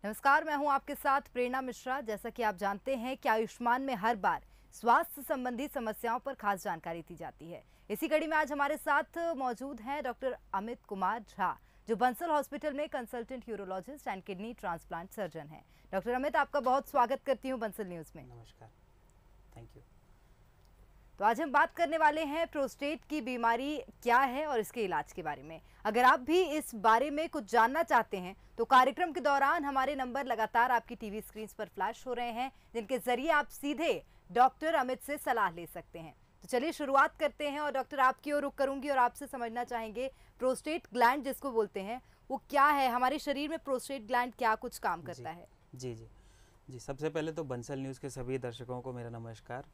नमस्कार, मैं हूं आपके साथ प्रेरणा मिश्रा। जैसा कि आप जानते हैं कि आयुष्मान में हर बार स्वास्थ्य संबंधी समस्याओं पर खास जानकारी दी जाती है। इसी कड़ी में आज हमारे साथ मौजूद हैं डॉक्टर अमित कुमार झा, जो बंसल हॉस्पिटल में consultant urologist and kidney transplant surgeon हैं। डॉक्टर अमित, आपका बहुत स्वागत करती हूँ बंसल न्यूज में। नमस्कार, थैंक यू। तो आज हम बात करने वाले हैं प्रोस्टेट की बीमारी क्या है और इसके इलाज के बारे में। अगर आप भी इस बारे में कुछ जानना चाहते हैं तो कार्यक्रम के दौरान हमारे नंबर लगातार आपकी टीवी स्क्रीन पर फ्लैश हो रहे हैं, जिनके जरिए आप सीधे डॉक्टर अमित से सलाह ले सकते हैं। तो चलिए शुरुआत करते हैं और डॉक्टर आपकी ओर रुख करूंगी और आपसे समझना चाहेंगे प्रोस्टेट ग्लैंड जिसको बोलते हैं वो क्या है, हमारे शरीर में प्रोस्टेट ग्लैंड क्या कुछ काम करता है। जी जी जी, सबसे पहले तो बंसल न्यूज़ के सभी दर्शकों को मेरा नमस्कार।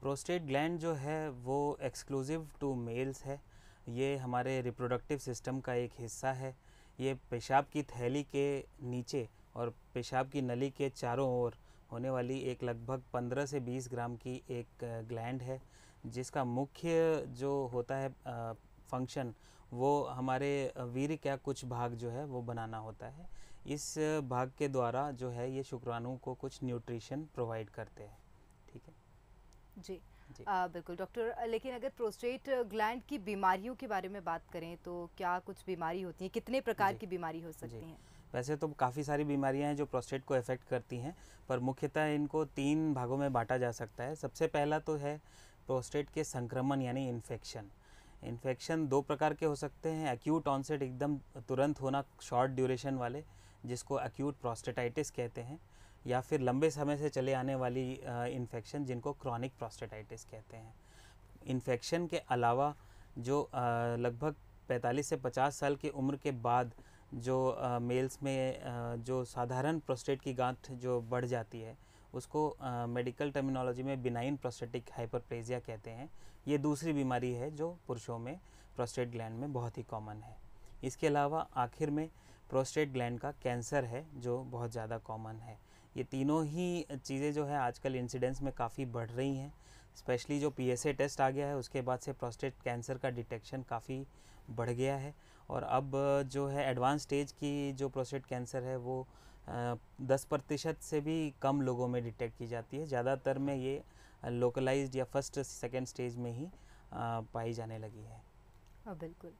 प्रोस्टेट ग्लैंड जो है वो एक्सक्लूसिव टू मेल्स है। ये हमारे रिप्रोडक्टिव सिस्टम का एक हिस्सा है। ये पेशाब की थैली के नीचे और पेशाब की नली के चारों ओर होने वाली एक लगभग 15 से 20 ग्राम की एक ग्लैंड है, जिसका मुख्य जो होता है फंक्शन वो हमारे वीर्य का कुछ भाग जो है वो बनाना होता है। इस भाग के द्वारा जो है ये शुक्राणु को कुछ न्यूट्रिशन प्रोवाइड करते हैं। ठीक है जी, जी। बिल्कुल डॉक्टर, लेकिन अगर प्रोस्टेट ग्लैंड की बीमारियों के बारे में बात करें तो क्या कुछ बीमारी होती है, कितने प्रकार की बीमारी हो सकती हैं? वैसे तो काफ़ी सारी बीमारियां हैं जो प्रोस्टेट को अफेक्ट करती हैं, पर मुख्यतः इनको 3 भागों में बांटा जा सकता है। सबसे पहला तो है प्रोस्टेट के संक्रमण यानी इन्फेक्शन। इन्फेक्शन 2 प्रकार के हो सकते हैं। एक्यूट ऑनसेट, एकदम तुरंत होना, शॉर्ट ड्यूरेशन वाले, जिसको एक्यूट प्रोस्टेटाइटिस कहते हैं, या फिर लंबे समय से चले आने वाली इन्फेक्शन जिनको क्रॉनिक प्रोस्टेटाइटिस कहते हैं। इन्फेक्शन के अलावा जो लगभग 45 से 50 साल की उम्र के बाद जो मेल्स में जो साधारण प्रोस्टेट की गांठ जो बढ़ जाती है उसको मेडिकल टर्मिनोलॉजी में बिनाइन प्रोस्टेटिक हाइपरप्लेजिया कहते हैं। ये दूसरी बीमारी है जो पुरुषों में प्रोस्टेट ग्लैंड में बहुत ही कॉमन है। इसके अलावा आखिर में प्रोस्टेट ग्लैंड का कैंसर है जो बहुत ज़्यादा कॉमन है। ये तीनों ही चीज़ें जो है आजकल इंसिडेंस में काफ़ी बढ़ रही हैं। स्पेशली जो PSA टेस्ट आ गया है उसके बाद से प्रोस्टेट कैंसर का डिटेक्शन काफ़ी बढ़ गया है, और अब जो है एडवांस स्टेज की जो प्रोस्टेट कैंसर है वो 10% से भी कम लोगों में डिटेक्ट की जाती है। ज़्यादातर में ये लोकलाइज्ड या फर्स्ट सेकेंड स्टेज में ही पाई जाने लगी है। बिल्कुल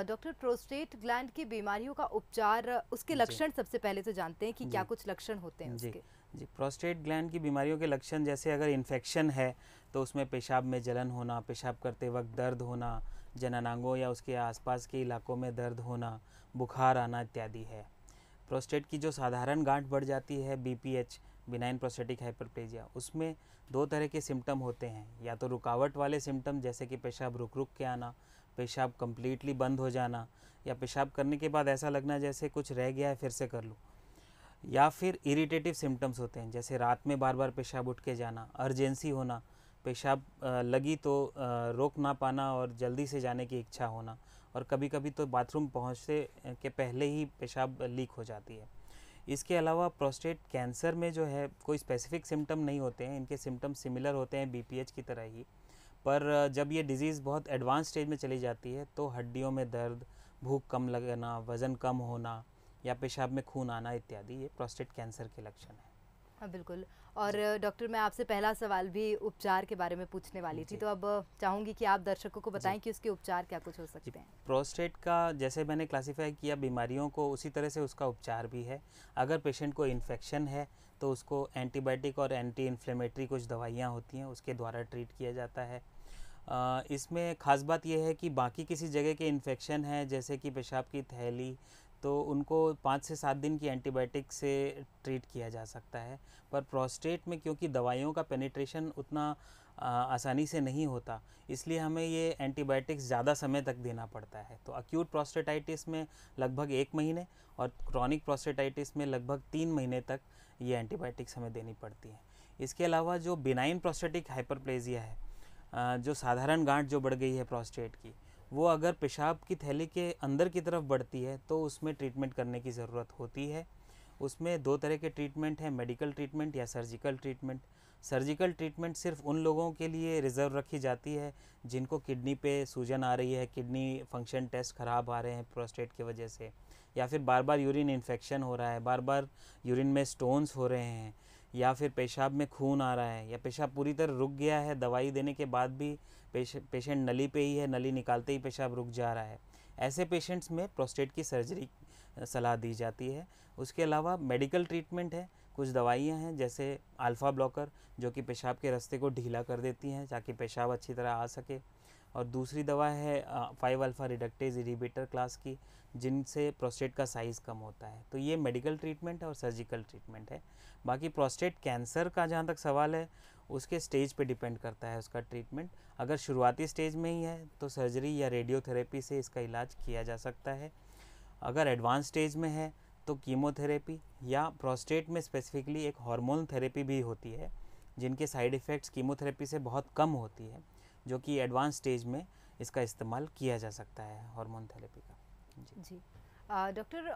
डॉक्टर, प्रोस्टेट ग्लैंड की बीमारियों का उपचार, उसके लक्षण सबसे पहले तो जानते हैं कि क्या कुछ लक्षण होते हैं उसके? जी, प्रोस्टेट ग्लैंड की बीमारियों के लक्षण जैसे अगर इन्फेक्शन है तो उसमें पेशाब में जलन होना, पेशाब करते वक्त दर्द होना, जननांगों या उसके आसपास के इलाकों में दर्द होना, बुखार आना इत्यादि है। प्रोस्टेट की जो साधारण गांठ बढ़ जाती है BPH, बिनाइन प्रोस्टेटिक हाइपरप्लेजिया, उसमें 2 तरह के सिम्टम होते हैं। या तो रुकावट वाले सिम्टम जैसे कि पेशाब रुक रुक के आना, पेशाब कम्प्लीटली बंद हो जाना, या पेशाब करने के बाद ऐसा लगना जैसे कुछ रह गया है फिर से कर लूँ। या फिर इरिटेटिव सिम्टम्स होते हैं जैसे रात में बार बार पेशाब उठ के जाना, अर्जेंसी होना, पेशाब लगी तो रोक ना पाना और जल्दी से जाने की इच्छा होना, और कभी कभी तो बाथरूम पहुँचने के पहले ही पेशाब लीक हो जाती है। इसके अलावा प्रोस्टेट कैंसर में जो है कोई स्पेसिफिक सिम्टम नहीं होते हैं, इनके सिम्टम सिमिलर होते हैं BPH की तरह ही, पर जब ये डिज़ीज़ बहुत एडवांस स्टेज में चली जाती है तो हड्डियों में दर्द, भूख कम लगना, वज़न कम होना या पेशाब में खून आना इत्यादि ये प्रोस्टेट कैंसर के लक्षण हैं। हाँ बिल्कुल। और डॉक्टर, मैं आपसे पहला सवाल भी उपचार के बारे में पूछने वाली थी, तो अब चाहूँगी कि आप दर्शकों को बताएं कि उसके उपचार क्या कुछ हो सकते हैं। प्रोस्टेट का जैसे मैंने क्लासीफाई किया बीमारियों को, उसी तरह से उसका उपचार भी है। अगर पेशेंट को इन्फेक्शन है तो उसको एंटीबायोटिक और एंटी इन्फ्लेमेटरी कुछ दवाइयाँ होती हैं उसके द्वारा ट्रीट किया जाता है। इसमें ख़ास बात यह है कि बाकी किसी जगह के इन्फेक्शन है जैसे कि पेशाब की थैली, तो उनको 5 से 7 दिन की एंटीबायोटिक से ट्रीट किया जा सकता है। पर प्रोस्टेट में क्योंकि दवाइयों का पेनिट्रेशन उतना आसानी से नहीं होता, इसलिए हमें ये एंटीबायोटिक्स ज़्यादा समय तक देना पड़ता है। तो एक्यूट प्रोस्टेटाइटिस में लगभग 1 महीने और क्रॉनिक प्रोस्टेटाइटिस में लगभग 3 महीने तक ये एंटीबायोटिक्स हमें देनी पड़ती हैं। इसके अलावा जो बिनाइन प्रोस्टेटिक हाइपरप्लेजिया है, जो साधारण गांठ जो बढ़ गई है प्रोस्टेट की, वो अगर पेशाब की थैली के अंदर की तरफ बढ़ती है तो उसमें ट्रीटमेंट करने की ज़रूरत होती है। उसमें 2 तरह के ट्रीटमेंट हैं, मेडिकल ट्रीटमेंट या सर्जिकल ट्रीटमेंट। सर्जिकल ट्रीटमेंट सिर्फ उन लोगों के लिए रिज़र्व रखी जाती है जिनको किडनी पे सूजन आ रही है, किडनी फंक्शन टेस्ट ख़राब आ रहे हैं प्रोस्टेट की वजह से, या फिर बार बार यूरिन इन्फेक्शन हो रहा है, बार बार यूरिन में स्टोन्स हो रहे हैं, या फिर पेशाब में खून आ रहा है, या पेशाब पूरी तरह रुक गया है, दवाई देने के बाद भी पेशेंट नली पे ही है, नली निकालते ही पेशाब रुक जा रहा है, ऐसे पेशेंट्स में प्रोस्टेट की सर्जरी सलाह दी जाती है। उसके अलावा मेडिकल ट्रीटमेंट है, कुछ दवाइयाँ हैं जैसे अल्फ़ा ब्लॉकर जो कि पेशाब के रास्ते को ढीला कर देती हैं ताकि पेशाब अच्छी तरह आ सके, और दूसरी दवा है 5 अल्फ़ा रिडक्टेज इनहिबिटर क्लास की, जिनसे प्रोस्टेट का साइज़ कम होता है। तो ये मेडिकल ट्रीटमेंट है और सर्जिकल ट्रीटमेंट है। बाकी प्रोस्टेट कैंसर का जहाँ तक सवाल है, उसके स्टेज पे डिपेंड करता है उसका ट्रीटमेंट। अगर शुरुआती स्टेज में ही है तो सर्जरी या रेडियोथेरेपी से इसका इलाज किया जा सकता है। अगर एडवांस स्टेज में है तो कीमोथेरेपी, या प्रोस्टेट में स्पेसिफिकली एक हार्मोन थेरेपी भी होती है जिनके साइड इफ़ेक्ट्स कीमोथेरेपी से बहुत कम होती है, जो कि एडवांस स्टेज में इसका इस्तेमाल किया जा सकता है हार्मोन थेरेपी का। जी डॉक्टर,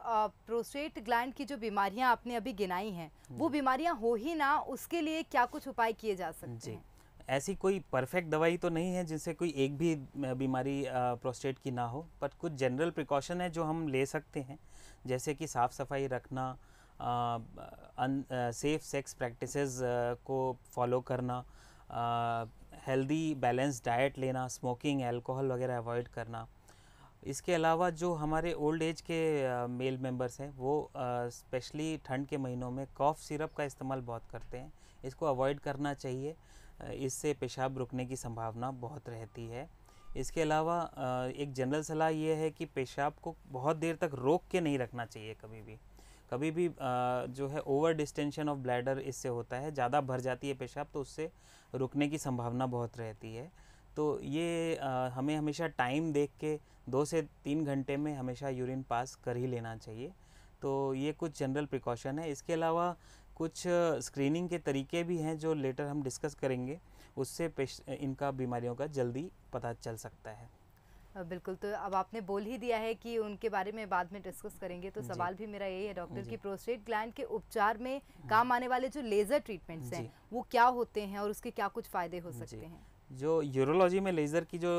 प्रोस्टेट ग्लैंड की जो बीमारियां आपने अभी गिनाई हैं, वो बीमारियां हो ही ना, उसके लिए क्या कुछ उपाय किए जा सकते हैं? ऐसी कोई परफेक्ट दवाई तो नहीं है जिनसे कोई एक भी बीमारी प्रोस्टेट की ना हो, पर कुछ जनरल प्रिकॉशन है जो हम ले सकते हैं, जैसे कि साफ़ सफाई रखना, सेफ सेक्स प्रैक्टिसेस को फॉलो करना, हेल्दी बैलेंस डाइट लेना, स्मोकिंग, अल्कोहल वगैरह अवॉइड करना। इसके अलावा जो हमारे ओल्ड एज के मेल मेंबर्स हैं वो स्पेशली ठंड के महीनों में कॉफ़ सिरप का इस्तेमाल बहुत करते हैं, इसको अवॉइड करना चाहिए, इससे पेशाब रुकने की संभावना बहुत रहती है। इसके अलावा एक जनरल सलाह ये है कि पेशाब को बहुत देर तक रोक के नहीं रखना चाहिए कभी भी जो है ओवर डिस्टेंशन ऑफ ब्लैडर इससे होता है, ज़्यादा भर जाती है पेशाब तो उससे रुकने की संभावना बहुत रहती है। तो ये हमें हमेशा टाइम देख के 2 से 3 घंटे में हमेशा यूरिन पास कर ही लेना चाहिए। तो ये कुछ जनरल प्रिकॉशन है। इसके अलावा कुछ स्क्रीनिंग के तरीके भी हैं जो लेटर हम डिस्कस करेंगे, उससे इनका बीमारियों का जल्दी पता चल सकता है। बिल्कुल, तो अब आपने बोल ही दिया है कि उनके बारे में बाद में डिस्कस करेंगे, तो सवाल भी मेरा यही है डॉक्टर कि प्रोस्टेट ग्लैंड के उपचार में काम आने वाले जो लेज़र ट्रीटमेंट्स हैं वो क्या होते हैं और उसके क्या कुछ फ़ायदे हो सकते हैं? जो यूरोलॉजी में लेज़र की जो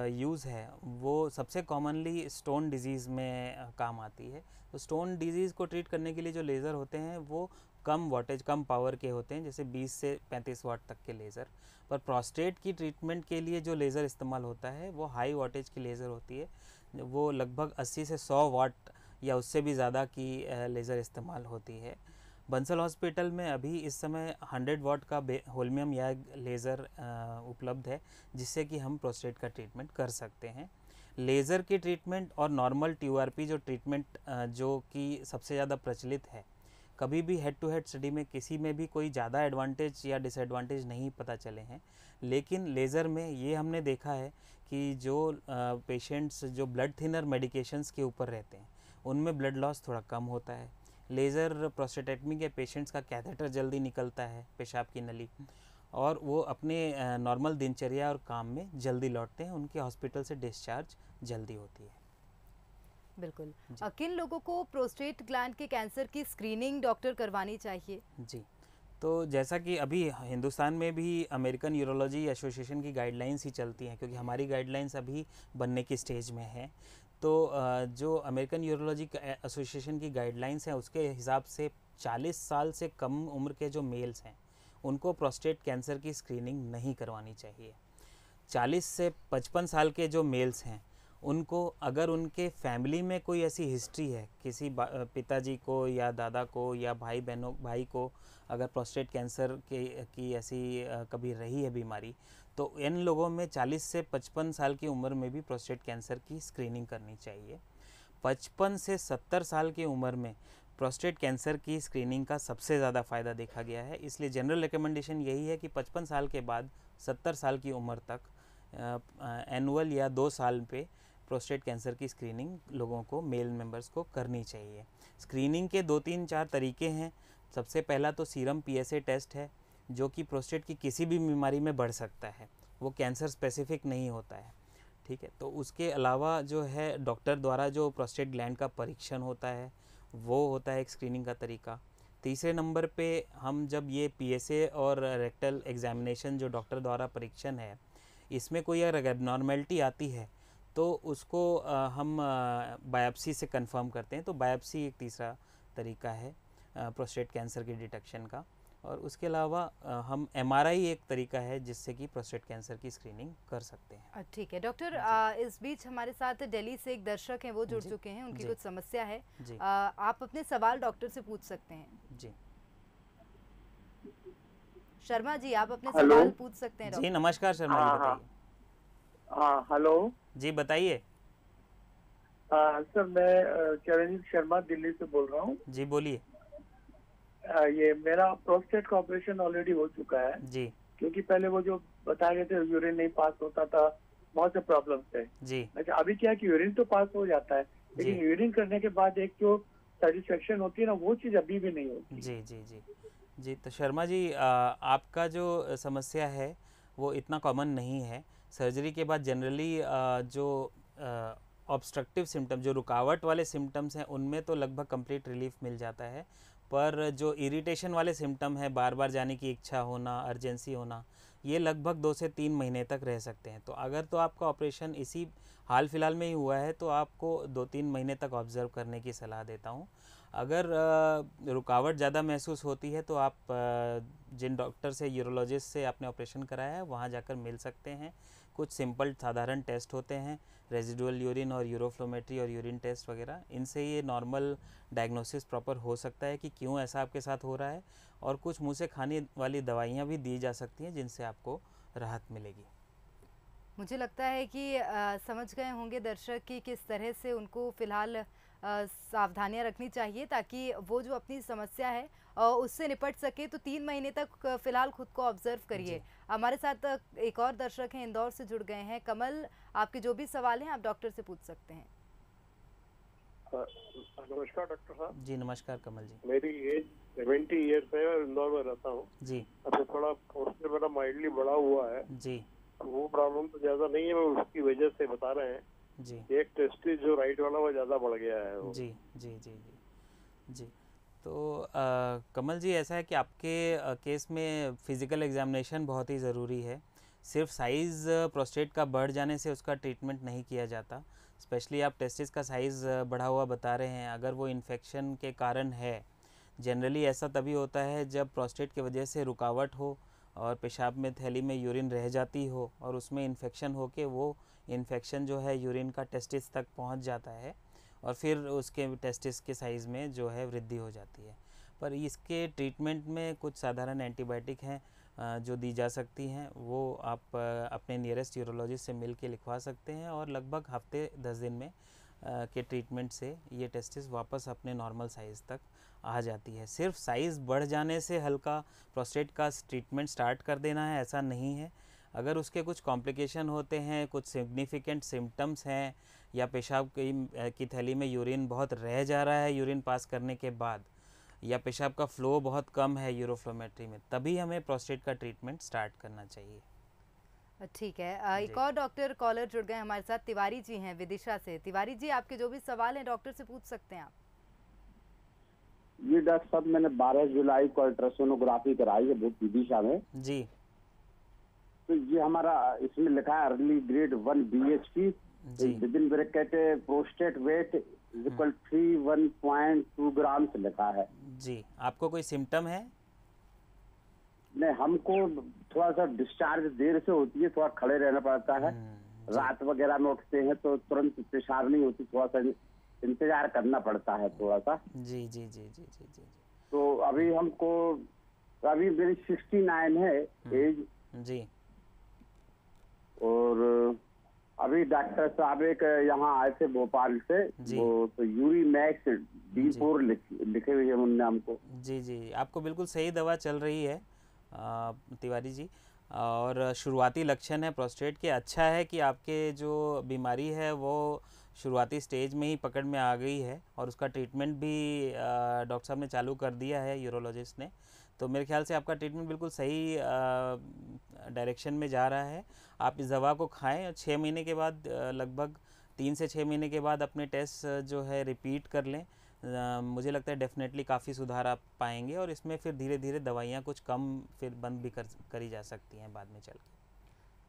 यूज़ है वो सबसे कॉमनली स्टोन डिजीज़ में काम आती है। तो स्टोन डिजीज़ को ट्रीट करने के लिए जो लेज़र होते हैं वो कम वाटेज, कम पावर के होते हैं, जैसे 20 से 35 वाट तक के लेज़र। पर प्रोस्टेट की ट्रीटमेंट के लिए जो लेज़र इस्तेमाल होता है वो हाई वाटेज की लेज़र होती है, वो लगभग 80 से 100 वाट या उससे भी ज़्यादा की लेज़र इस्तेमाल होती है। बंसल हॉस्पिटल में अभी इस समय 100 वाट का होल्मियम या लेज़र उपलब्ध है, जिससे कि हम प्रोस्टेट का ट्रीटमेंट कर सकते हैं। लेज़र की ट्रीटमेंट और नॉर्मल TURP जो ट्रीटमेंट जो कि सबसे ज़्यादा प्रचलित है, कभी भी हेड टू हेड स्टडी में किसी में भी कोई ज़्यादा एडवांटेज या डिसएडवांटेज नहीं पता चले हैं, लेकिन लेज़र में ये हमने देखा है कि जो पेशेंट्स जो ब्लड थिनर मेडिकेशंस के ऊपर रहते हैं उनमें ब्लड लॉस थोड़ा कम होता है। लेज़र प्रोस्टेटेक्टमी के पेशेंट्स का कैथेटर जल्दी निकलता है पेशाब की नली, और वो अपने नॉर्मल दिनचर्या और काम में जल्दी लौटते हैं, उनके हॉस्पिटल से डिस्चार्ज जल्दी होती है। बिल्कुल। किन लोगों को प्रोस्टेट ग्लैंड के कैंसर की स्क्रीनिंग डॉक्टर करवानी चाहिए? जी, तो जैसा कि अभी हिंदुस्तान में भी अमेरिकन यूरोलॉजी एसोसिएशन की गाइडलाइंस ही चलती हैं, क्योंकि हमारी गाइडलाइंस अभी बनने की स्टेज में है। तो जो अमेरिकन यूरोलॉजी एसोसिएशन की गाइडलाइंस हैं उसके हिसाब से 40 साल से कम उम्र के जो मेल्स हैं उनको प्रोस्टेट कैंसर की स्क्रीनिंग नहीं करवानी चाहिए। 40 से 55 साल के जो मेल्स हैं उनको, अगर उनके फैमिली में कोई ऐसी हिस्ट्री है, किसी पिताजी को या दादा को या भाई को अगर प्रोस्टेट कैंसर की ऐसी कभी रही है बीमारी, तो इन लोगों में 40 से 55 साल की उम्र में भी प्रोस्टेट कैंसर की स्क्रीनिंग करनी चाहिए। 55 से 70 साल की उम्र में प्रोस्टेट कैंसर की स्क्रीनिंग का सबसे ज़्यादा फ़ायदा देखा गया है, इसलिए जनरल रिकमेंडेशन यही है कि 55 साल के बाद 70 साल की उम्र तक एनुअल या 2 साल पे प्रोस्टेट कैंसर की स्क्रीनिंग लोगों को, मेल मेंबर्स को करनी चाहिए। स्क्रीनिंग के 2-3-4 तरीके हैं। सबसे पहला तो सीरम PSA टेस्ट है, जो कि प्रोस्टेट की किसी भी बीमारी में बढ़ सकता है, वो कैंसर स्पेसिफिक नहीं होता है, ठीक है। तो उसके अलावा जो है डॉक्टर द्वारा जो प्रोस्टेट ग्लैंड का परीक्षण होता है वो होता है एक स्क्रीनिंग का तरीका। तीसरे नंबर पे हम जब ये PSA और रेक्टल एग्जामिनेशन जो डॉक्टर द्वारा परीक्षण है, इसमें कोई अगर एबनॉर्मेलिटी आती है तो उसको हम बायोप्सी से कंफर्म करते हैं। तो बायोप्सी एक तीसरा तरीका है प्रोस्टेट कैंसर के डिटेक्शन का। और उसके अलावा हम एमआरआई एक तरीका है जिससे कि प्रोस्टेट कैंसर की स्क्रीनिंग कर सकते हैं। ठीक है डॉक्टर, इस बीच हमारे साथ दिल्ली से एक दर्शक हैं, वो जुड़ चुके हैं, उनकी कुछ समस्या है। आप अपने सवाल डॉक्टर से पूछ सकते हैं। जी शर्मा जी, आप अपने सवाल पूछ सकते हैं। जी नमस्कार शर्मा जी, बताइए। हेलो जी बताइए। सर, मैं चरणजीत शर्मा दिल्ली से बोल रहा हूँ। जी बोलिए। ये मेरा प्रोस्टेट का ऑपरेशन ऑलरेडी हो चुका है जी। क्योंकि पहले वो जो बताए गए थे यूरिन नहीं पास होता था, बहुत से प्रॉब्लम थे जी। अच्छा, अभी क्या है कि यूरिन तो पास हो जाता है, लेकिन यूरिन करने के बाद एक जो सेटिस्फेक्शन होती है ना, वो चीज अभी भी नहीं होती। जी जी जी जी। तो शर्मा जी, आपका जो समस्या है वो इतना कॉमन नहीं है। सर्जरी के बाद जनरली जो ऑब्स्ट्रक्टिव सिम्टम, जो रुकावट वाले सिम्टम्स हैं, उनमें तो लगभग कंप्लीट रिलीफ मिल जाता है। पर जो इरिटेशन वाले सिम्टम है, बार बार जाने की इच्छा होना, अर्जेंसी होना, ये लगभग 2 से 3 महीने तक रह सकते हैं। तो अगर तो आपका ऑपरेशन इसी हाल फिलहाल में ही हुआ है तो आपको 2-3 महीने तक ऑब्ज़र्व करने की सलाह देता हूँ। अगर रुकावट ज़्यादा महसूस होती है तो आप जिन डॉक्टर से, यूरोलॉजिस्ट से आपने ऑपरेशन कराया है, वहाँ जाकर मिल सकते हैं। कुछ सिंपल साधारण टेस्ट होते हैं, रेजिडुअल यूरिन और यूरोफ्लोमेट्री और यूरिन टेस्ट वगैरह। इनसे ये नॉर्मल डायग्नोसिस प्रॉपर हो सकता है कि क्यों ऐसा आपके साथ हो रहा है। और कुछ मुंह से खाने वाली दवाइयाँ भी दी जा सकती हैं जिनसे आपको राहत मिलेगी। मुझे लगता है कि समझ गए होंगे दर्शक कि किस तरह से उनको फ़िलहाल सावधानियां रखनी चाहिए ताकि वो जो अपनी समस्या है उससे निपट सके। तो 3 महीने तक फ़िलहाल खुद को ऑब्जर्व करिए। हमारे साथ एक और दर्शक हैं, इंदौर से जुड़ गए हैं। कमल, आपके जो भी सवाल हैं आप डॉक्टर से पूछ सकते हैं। नमस्कार डॉक्टर साहब। जी नमस्कार कमल जी। मेरी एज 70 ईयर्स है और इंदौर में रहता हूँ जी। अच्छा, थोड़ा उससे मेरा माइल्डली बढ़ा हुआ है जी। वो प्रॉब्लम तो ज्यादा नहीं है, वो उसकी वजह से बता रहे हैं जी। एक टेस्टिस जो राइट वाला वो ज्यादा बढ़ गया है वो। जी जी जी जी जी। तो कमल जी, ऐसा है कि आपके केस में फिज़िकल एग्जामिनेशन बहुत ही ज़रूरी है। सिर्फ साइज़ प्रोस्टेट का बढ़ जाने से उसका ट्रीटमेंट नहीं किया जाता। स्पेशली आप टेस्टिस का साइज़ बढ़ा हुआ बता रहे हैं, अगर वो इन्फेक्शन के कारण है। जनरली ऐसा तभी होता है जब प्रोस्टेट की वजह से रुकावट हो और पेशाब में, थैली में यूरिन रह जाती हो और उसमें इन्फेक्शन हो के वो इन्फेक्शन जो है यूरिन का टेस्टिस तक पहुंच जाता है और फिर उसके टेस्टिस के साइज़ में जो है वृद्धि हो जाती है। पर इसके ट्रीटमेंट में कुछ साधारण एंटीबायोटिक हैं जो दी जा सकती हैं, वो आप अपने नियरेस्ट यूरोलॉजिस्ट से मिल के लिखवा सकते हैं और लगभग हफ्ते 10 दिन में के ट्रीटमेंट से ये टेस्टिस वापस अपने नॉर्मल साइज़ तक आ जाती है। सिर्फ साइज़ बढ़ जाने से हल्का प्रोस्टेट का ट्रीटमेंट स्टार्ट कर देना है, ऐसा नहीं है। अगर उसके कुछ कॉम्प्लिकेशन होते हैं, कुछ सिग्निफिकेंट सिम्टम्स हैं या पेशाब की थैली में यूरिन बहुत रह जा रहा है यूरिन पास करने के बाद, या पेशाब का फ़्लो बहुत कम है यूरोफ्लोमेट्री में, तभी हमें प्रोस्टेट का ट्रीटमेंट स्टार्ट करना चाहिए। ठीक है, एक और डॉक्टर कॉलर जुड़ गए हमारे साथ। तिवारी जी हैं विदिशा से। तिवारी जी, आपके जो भी सवाल हैं डॉक्टर से पूछ सकते हैं आप। ये डॉक्टर साहब, मैंने 12 जुलाई को अल्ट्रासोनोग्राफी कराई है विदिशा में जी। तो ये हमारा इसमें लिखा है early grade 1 BHP with in bracket prostate weight equal 31.2 ग्राम से लिखा है। जी। आपको कोई सिम्टम है? नहीं, हमको थोड़ा सा डिस्चार्ज देर से होती है, थोड़ा खड़े रहना पड़ता है। रात वगैरह में उठते हैं तो तुरंत पेशाब नहीं होती, थोड़ा सा इंतजार करना पड़ता है थोड़ा सा। जी जी जी जी जी जी। तो अभी हमको, अभी मेरी 69 है एज जी। और अभी डॉक्टर साहब एक यहाँ आए थे भोपाल से, वो तो यूरी मैक्स D4 लिखे हुए हैं उन्होंने हमको। जी जी, आपको बिल्कुल सही दवा चल रही है तिवारी जी। और शुरुआती लक्षण है प्रोस्टेट के। अच्छा है कि आपके जो बीमारी है वो शुरुआती स्टेज में ही पकड़ में आ गई है और उसका ट्रीटमेंट भी डॉक्टर साहब ने चालू कर दिया है, यूरोलॉजिस्ट ने। तो मेरे ख्याल से आपका ट्रीटमेंट बिल्कुल सही डायरेक्शन में जा रहा है। आप इस दवा को खाएं और 6 महीने के बाद, लगभग 3 से 6 महीने के बाद अपने टेस्ट जो है रिपीट कर लें। मुझे लगता है डेफिनेटली काफ़ी सुधार आप पाएंगे और इसमें फिर धीरे धीरे दवाइयाँ कुछ कम फिर बंद भी करी जा सकती हैं बाद में चल के।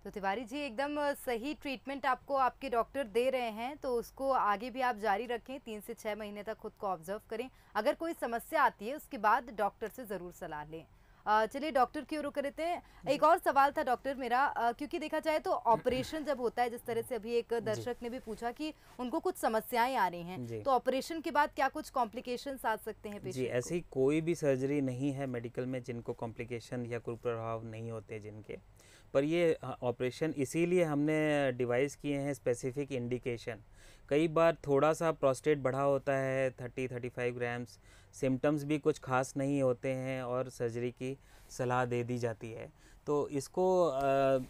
तो तिवारी जी एकदम सही ट्रीटमेंट आपको आपके डॉक्टर दे रहे हैं, तो उसको आगे भी आप जारी रखें। 3 से 6 महीने तक खुद को ऑब्जर्व करें। अगर कोई समस्या आती है उसके बाद डॉक्टर से ज़रूर सलाह लें। चलिए डॉक्टर की ओर रुख करते हैं। एक और सवाल था डॉक्टर मेरा, क्योंकि देखा जाए तो ऑपरेशन जब होता है, जिस तरह से अभी एक दर्शक ने भी पूछा कि उनको कुछ समस्याएं आ रही हैं, तो ऑपरेशन के बाद क्या कुछ कॉम्प्लिकेशंस आ सकते हैं पेशेंट जी, ऐसी कोई भी सर्जरी नहीं है मेडिकल में जिनको कॉम्प्लिकेशन या कुप्रभाव नहीं होते जिनके, पर ये ऑपरेशन इसीलिए हमने डिवाइस किए हैं स्पेसिफिक इंडिकेशन। कई बार थोड़ा सा प्रोस्टेट बढ़ा होता है 30-35 ग्राम्स, सिम्टम्स भी कुछ खास नहीं होते हैं और सर्जरी की सलाह दे दी जाती है, तो इसको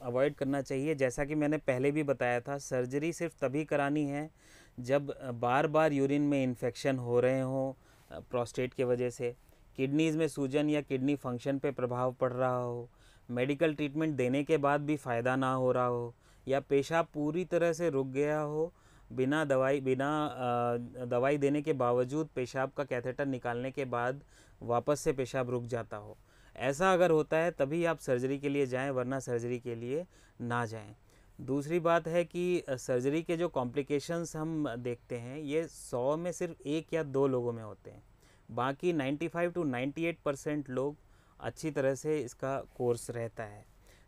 अवॉइड करना चाहिए। जैसा कि मैंने पहले भी बताया था, सर्जरी सिर्फ तभी करानी है जब बार बार यूरिन में इन्फेक्शन हो रहे हों प्रोस्टेट के वजह से, किडनीज़ में सूजन या किडनी फंक्शन पे प्रभाव पड़ रहा हो, मेडिकल ट्रीटमेंट देने के बाद भी फ़ायदा ना हो रहा हो, या पेशाब पूरी तरह से रुक गया हो, बिना दवाई देने के बावजूद पेशाब का कैथेटर निकालने के बाद वापस से पेशाब रुक जाता हो। ऐसा अगर होता है तभी आप सर्जरी के लिए जाएं, वरना सर्जरी के लिए ना जाएं। दूसरी बात है कि सर्जरी के जो कॉम्प्लिकेशंस हम देखते हैं ये 100 में सिर्फ 1 या 2 लोगों में होते हैं। बाकी 95 to 98% लोग अच्छी तरह से इसका कोर्स रहता है।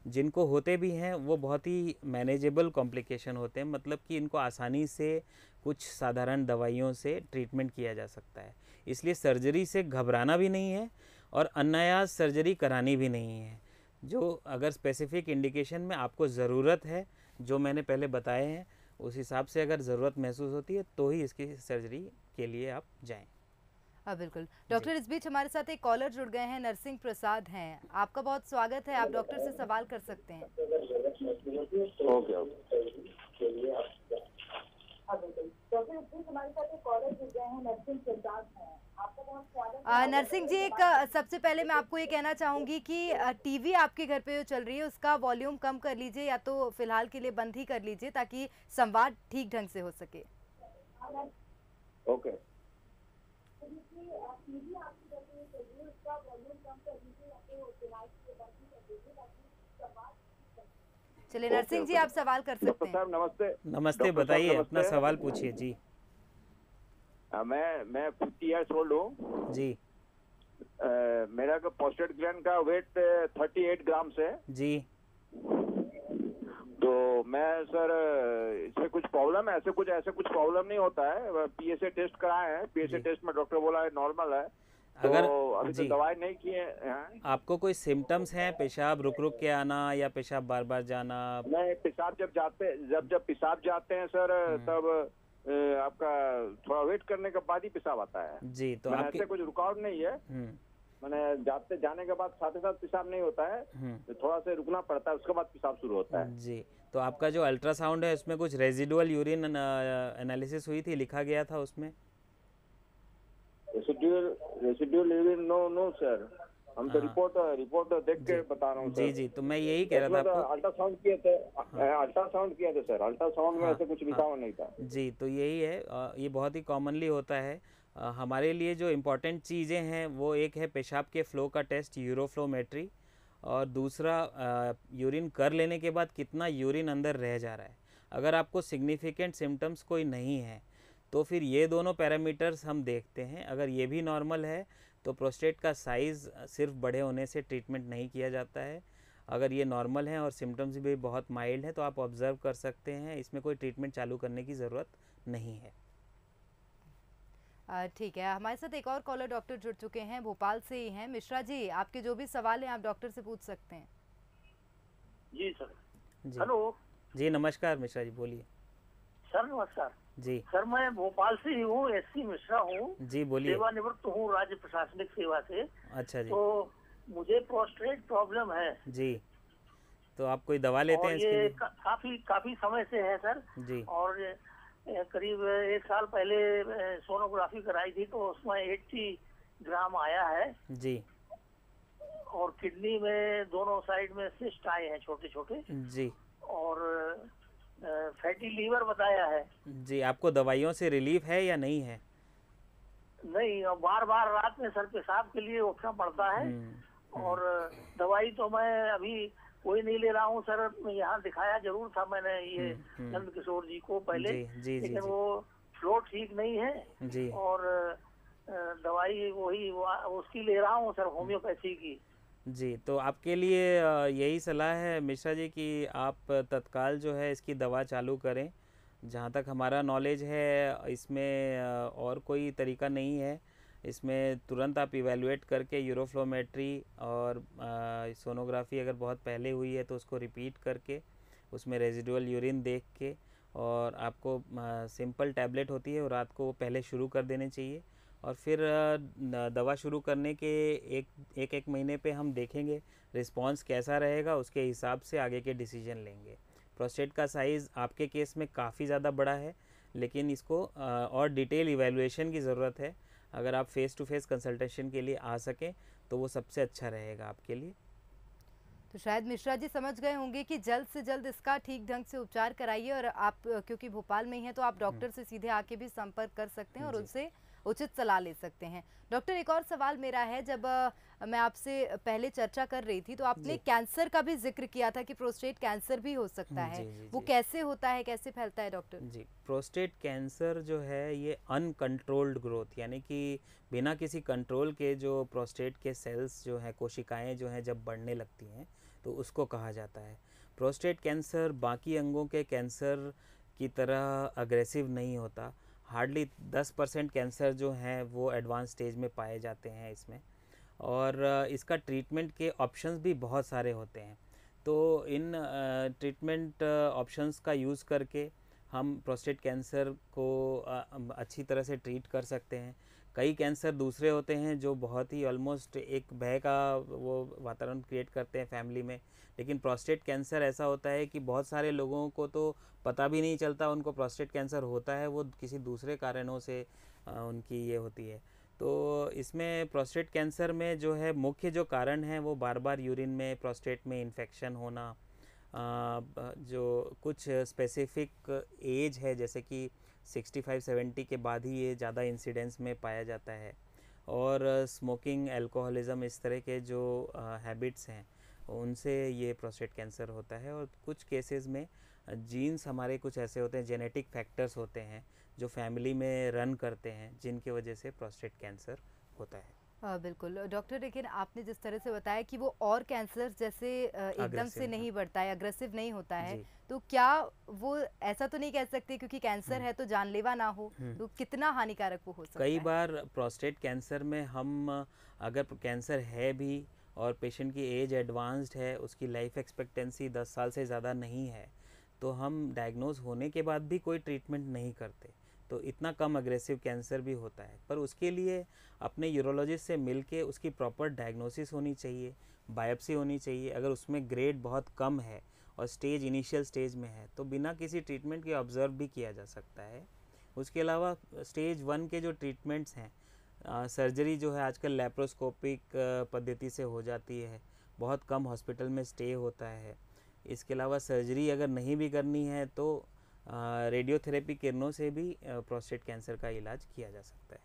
जिनको होते भी हैं वो बहुत ही मैनेजेबल कॉम्प्लिकेशन होते हैं, मतलब कि इनको आसानी से कुछ साधारण दवाइयों से ट्रीटमेंट किया जा सकता है। इसलिए सर्जरी से घबराना भी नहीं है और अनायास सर्जरी करानी भी नहीं है। जो अगर स्पेसिफिक इंडिकेशन में आपको ज़रूरत है, जो मैंने पहले बताए हैं, उस हिसाब से अगर ज़रूरत महसूस होती है तो ही इसकी सर्जरी के लिए आप जाएं। बिल्कुल डॉक्टर, इस बीच हमारे साथ एक कॉलर जुड़ गए हैं, नरसिंह प्रसाद हैं। आपका बहुत स्वागत है, आप डॉक्टर से सवाल कर सकते हैं। ओके नरसिंह जी, एक सबसे पहले मैं आपको ये कहना चाहूंगी कि टीवी आपके घर पे जो चल रही है उसका वॉल्यूम कम कर लीजिए, या तो फिलहाल के लिए बंद ही कर लीजिए ताकि संवाद ठीक ढंग से हो सके। ओके। चलिए नरसिंह जी, आप सवाल कर सकते हैं। साहब नमस्ते। नमस्ते, बताइए अपना सवाल पूछिए जी। मैं 50 ईयर्स ओल्ड हूँ जी। मेरा प्रोस्टेट ग्लैंड का वेट 38 ग्राम्स है जी। तो मैं सर इसमें कुछ प्रॉब्लम है? ऐसे कुछ प्रॉब्लम नहीं होता है। पीएसए टेस्ट कराए हैं, पीएसए टेस्ट में डॉक्टर बोला है नॉर्मल है। अगर तो अभी तो दवाई नहीं किए हैं। आपको कोई सिम्टम्स हैं, पेशाब रुक रुक के आना या पेशाब बार बार जाना? नहीं, पेशाब जब पेशाब जाते हैं सर तब आपका थोड़ा वेट करने के बाद ही पेशाब आता है जी। तो ऐसे कुछ रुकावट नहीं है। मैंने जाने के बाद साथ ही साथ पेशाब नहीं होता है, तो थोड़ा सा रुकना पड़ता है, उसके बाद पेशाब शुरू होता है जी। तो आपका जो अल्ट्रासाउंड है उसमें कुछ रेजिडुअल यूरिन एनालिसिस हुई थी, लिखा गया था उसमें? रेसिड्यूल यूरिन नो सर, हम तो रिपोर्ट देख के बता रहा हूँ जी जी। तो मैं यही कह रहा था आपको, अल्ट्रासाउंड किए थे सर, अल्ट्रासाउंड में ऐसे कुछ लिखा हुआ नहीं था जी। तो यही है, ये बहुत ही कॉमनली होता है। हमारे लिए जो इम्पोर्टेंट चीज़ें हैं वो एक है पेशाब के फ़्लो का टेस्ट, यूरोफ्लोमेट्री, और दूसरा यूरिन कर लेने के बाद कितना यूरिन अंदर रह जा रहा है। अगर आपको सिग्निफिकेंट सिम्टम्स कोई नहीं है तो फिर ये दोनों पैरामीटर्स हम देखते हैं। अगर ये भी नॉर्मल है तो प्रोस्टेट का साइज़ सिर्फ बड़े होने से ट्रीटमेंट नहीं किया जाता है। अगर ये नॉर्मल है और सिम्टम्स भी बहुत माइल्ड हैं तो आप ऑब्ज़र्व कर सकते हैं, इसमें कोई ट्रीटमेंट चालू करने की ज़रूरत नहीं है। ठीक है, हमारे साथ एक और कॉलर डॉक्टर जुड़ चुके हैं, भोपाल से ही हैं। मिश्रा जी, आपके जो भी सवाल हैं आप डॉक्टर से पूछ सकते हैं। जी सर। जी हेलो जी, नमस्कार मिश्रा जी, बोलिए। सर नमस्कार जी सर, मैं भोपाल से ही हूँ, एससी मिश्रा हूँ जी, बोलिए। सेवानिवृत्त हूँ राज्य प्रशासनिक सेवा से। अच्छा जी। तो मुझे प्रोस्टेट प्रॉब्लम है जी। तो आप कोई दवा लेते हैं इसके लिए? काफी समय से है सर जी। और करीब 1 साल पहले सोनोग्राफी कराई थी तो उसमें 80 ग्राम आया है जी। और किडनी में दोनों साइड में सिस्ट आए हैं छोटे छोटे जी। और फैटी लीवर बताया है जी। आपको दवाइयों से रिलीफ है या नहीं है? नहीं, बार बार रात में सर पेशाब के लिए उठना पड़ता है और दवाई तो मैं अभी कोई नहीं ले रहा हूँ सर। यहाँ दिखाया जरूर था मैंने ये नंद किशोर जी को पहले, लेकिन वो फ्लो ठीक नहीं है जी। और दवाई वही उसकी ले रहा हूँ सर, होम्योपैथी की। जी, तो आपके लिए यही सलाह है मिश्रा जी कि आप तत्काल जो है इसकी दवा चालू करें। जहाँ तक हमारा नॉलेज है इसमें और कोई तरीका नहीं है। इसमें तुरंत आप इवैल्यूएट करके यूरोफ्लोमेट्री और सोनोग्राफी अगर बहुत पहले हुई है तो उसको रिपीट करके उसमें रेजिडुअल यूरिन देख के, और आपको सिंपल टैबलेट होती है और रात को पहले शुरू कर देने चाहिए, और फिर दवा शुरू करने के एक महीने पे हम देखेंगे रिस्पांस कैसा रहेगा, उसके हिसाब से आगे के डिसीजन लेंगे। प्रोस्टेट का साइज़ आपके केस में काफ़ी ज़्यादा बड़ा है, लेकिन इसको और डिटेल इवैल्यूएशन की ज़रूरत है। अगर आप फेस टू फेस कंसल्टेशन के लिए आ सकें तो वो सबसे अच्छा रहेगा आपके लिए। तो शायद मिश्रा जी समझ गए होंगे कि जल्द से जल्द इसका ठीक ढंग से उपचार कराइए, और आप क्योंकि भोपाल में ही हैं तो आप डॉक्टर से सीधे आके भी संपर्क कर सकते हैं और उनसे उचित सलाह ले सकते हैं। डॉक्टर, एक और सवाल मेरा है, जब मैं आपसे पहले चर्चा कर रही थी तो आपने कैंसर का भी जिक्र किया था कि प्रोस्टेट कैंसर भी हो सकता है। वो कैसे होता है, कैसे फैलता है डॉक्टर? जी, प्रोस्टेट कैंसर जो है ये अनकंट्रोल्ड ग्रोथ, यानी कि बिना किसी कंट्रोल के जो प्रोस्टेट के सेल्स जो हैं, कोशिकाएं जो हैं जब बढ़ने लगती हैं तो उसको कहा जाता है। प्रोस्टेट कैंसर बाकी अंगों के कैंसर की तरह अग्रेसिव नहीं होता। हार्डली 10% कैंसर जो हैं वो एडवांस स्टेज में पाए जाते हैं इसमें, और इसका ट्रीटमेंट के ऑप्शंस भी बहुत सारे होते हैं। तो इन ट्रीटमेंट ऑप्शंस का यूज़ करके हम प्रोस्टेट कैंसर को अच्छी तरह से ट्रीट कर सकते हैं। कई कैंसर दूसरे होते हैं जो बहुत ही ऑलमोस्ट एक भय का वो वातावरण क्रिएट करते हैं फैमिली में, लेकिन प्रोस्टेट कैंसर ऐसा होता है कि बहुत सारे लोगों को तो पता भी नहीं चलता उनको प्रोस्टेट कैंसर होता है, वो किसी दूसरे कारणों से उनकी ये होती है। तो इसमें प्रोस्टेट कैंसर में जो है मुख्य जो कारण है वो बार बार यूरिन में प्रोस्टेट में इन्फेक्शन होना, जो कुछ स्पेसिफिक एज है जैसे कि 65-70 के बाद ही ये ज़्यादा इंसिडेंस में पाया जाता है, और स्मोकिंग, अल्कोहलिज्म, इस तरह के जो हैबिट्स हैं उनसे ये प्रोस्टेट कैंसर होता है। और कुछ केसेस में जीन्स हमारे कुछ ऐसे होते हैं, जेनेटिक फैक्टर्स होते हैं जो फैमिली में रन करते हैं, जिनकी वजह से प्रोस्टेट कैंसर होता है। बिल्कुल डॉक्टर, लेकिन आपने जिस तरह से बताया कि वो और कैंसर जैसे एकदम से नहीं बढ़ता है, अग्रेसिव नहीं होता है, तो क्या वो ऐसा तो नहीं कह सकते क्योंकि कैंसर है तो जानलेवा ना हो, तो कितना हानिकारक वो हो सकता है? कई बार प्रोस्टेट कैंसर में हम अगर कैंसर है भी और पेशेंट की एज एडवांस्ड है, उसकी लाइफ एक्सपेक्टेंसी 10 साल से ज़्यादा नहीं है, तो हम डायग्नोज होने के बाद भी कोई ट्रीटमेंट नहीं करते। तो इतना कम अग्रेसिव कैंसर भी होता है, पर उसके लिए अपने यूरोलॉजिस्ट से मिलके उसकी प्रॉपर डायग्नोसिस होनी चाहिए, बायोप्सी होनी चाहिए। अगर उसमें ग्रेड बहुत कम है और स्टेज इनिशियल स्टेज में है तो बिना किसी ट्रीटमेंट के ऑब्ज़र्व भी किया जा सकता है। उसके अलावा स्टेज 1 के जो ट्रीटमेंट्स हैं, सर्जरी जो है आजकल लैप्रोस्कोपिक पद्धति से हो जाती है, बहुत कम हॉस्पिटल में स्टे होता है। इसके अलावा सर्जरी अगर नहीं भी करनी है तो रेडियोथेरेपी किरणों से भी प्रोस्टेट कैंसर का इलाज किया जा सकता है।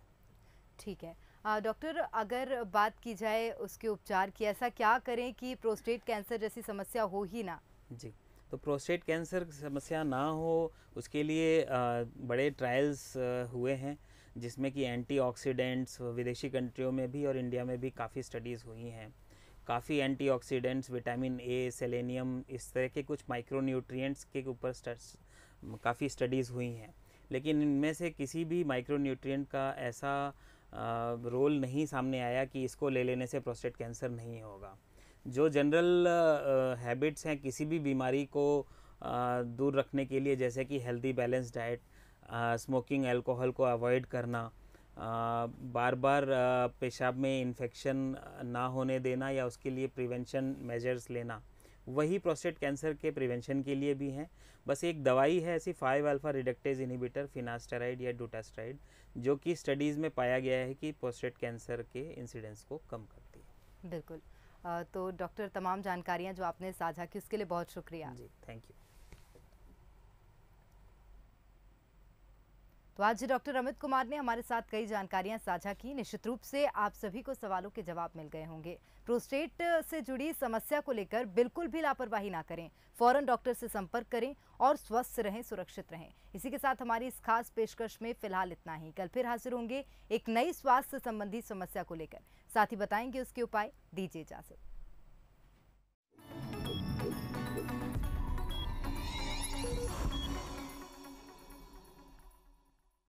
ठीक है डॉक्टर, अगर बात की जाए उसके उपचार की, ऐसा क्या करें कि प्रोस्टेट कैंसर जैसी समस्या हो ही ना? जी, तो प्रोस्टेट कैंसर समस्या ना हो उसके लिए बड़े ट्रायल्स हुए हैं, जिसमें कि एंटीऑक्सीडेंट्स विदेशी कंट्रियों में भी और इंडिया में भी काफ़ी स्टडीज़ हुई हैं। काफ़ी एंटीऑक्सीडेंट्स, विटामिन ए, सेलेनियम, इस तरह के कुछ माइक्रोन्यूट्रिएंट्स के ऊपर काफ़ी स्टडीज़ हुई हैं, लेकिन इनमें से किसी भी माइक्रोन्यूट्रिएंट का ऐसा रोल नहीं सामने आया कि इसको ले लेने से प्रोस्टेट कैंसर नहीं होगा। जो जनरल हैबिट्स हैं किसी भी बीमारी को दूर रखने के लिए, जैसे कि healthy balance diet, smoking, alcohol को अवॉइड करना, बार बार पेशाब में इन्फेक्शन ना होने देना या उसके लिए प्रिवेंशन मेजर्स लेना, वही प्रोस्टेट कैंसर के प्रिवेंशन के लिए भी हैं। बस एक दवाई है ऐसी 5-अल्फा रिडक्टेज इनहिबिटर, फिनास्टेराइड या डूटास्टेराइड, जो कि स्टडीज़ में पाया गया है कि प्रोस्टेट कैंसर के इंसिडेंस को कम करती है। बिल्कुल। तो डॉक्टर, तमाम जानकारियाँ जो आपने साझा की उसके लिए बहुत शुक्रिया। जी, थैंक यू। तो आज डॉक्टर अमित कुमार ने हमारे साथ कई जानकारियां साझा की। निश्चित रूप से आप सभी को सवालों के जवाब मिल गए होंगे। प्रोस्टेट से जुड़ी समस्या को लेकर बिल्कुल भी लापरवाही ना करें, फौरन डॉक्टर से संपर्क करें और स्वस्थ रहें, सुरक्षित रहें। इसी के साथ हमारी इस खास पेशकश में फिलहाल इतना ही। कल फिर हाजिर होंगे एक नई स्वास्थ्य संबंधी समस्या को लेकर, साथ ही बताएंगे उसके उपाय। दीजिए इजाजत।